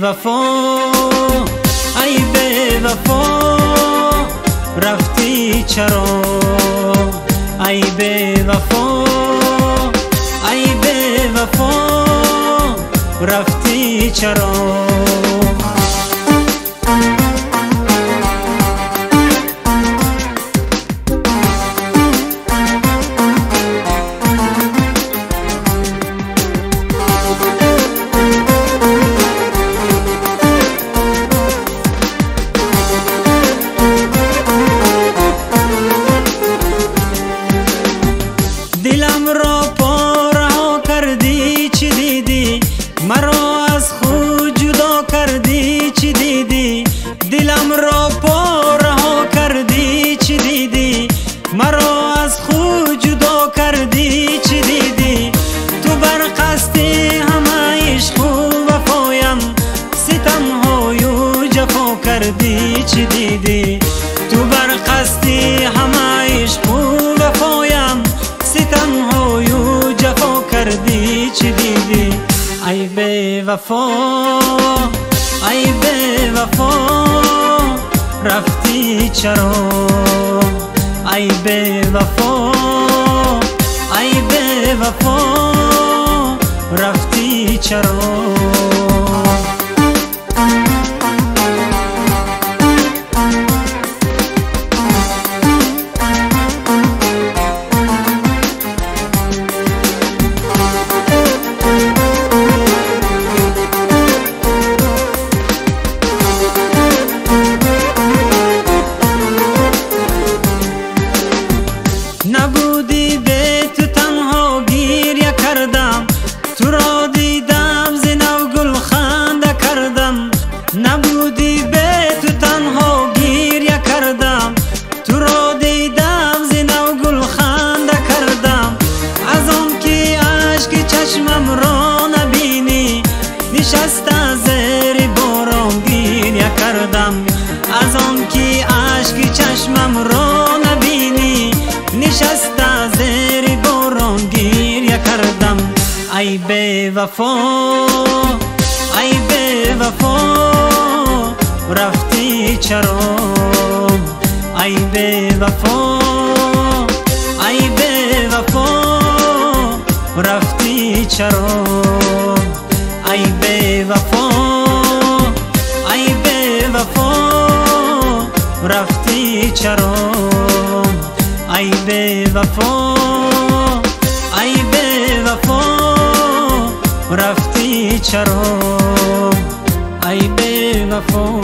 وفا ای بی وفا رفتی چرا ای بی وفا ای بی وفا رفتی چرا دلم را پاره کردی چی دیدی مرا از خود جدا کردی چی دیدی دلم را پاره کردی چی دیدی مرا از خود جدا کردی چی دیدی تو بر قصد همه عشق و وفایم ستم های و جفا کردی چی دیدی تو بر قصد همه عشق و وفایم ستم های و جفا کردی چی دیدی ای بی وفا ای بی وفا رفتی چرا ای بی وفا ای بی وفا رفتی چرا نبودی به تو تنها گریه کردم تو را دیدم ز نو گل خنده کردم نبودی به تو تنها گریه کردم تو را دیدم ز نو گل خنده کردم از آن که اشک چشمم را نبینی نشسته زیر باران گریه کردم از آن که اشک چشمم را نبینی نشسته زیر باران گریه کردم ای بی وفا ای بی وفا رفتی چرا ای بی وفا ای بی وفا رفتی چرا ای بی وفا ای بی وفا رفتی چرا ای بی وفا ای بی وفا رفتی چرا ای بی وفا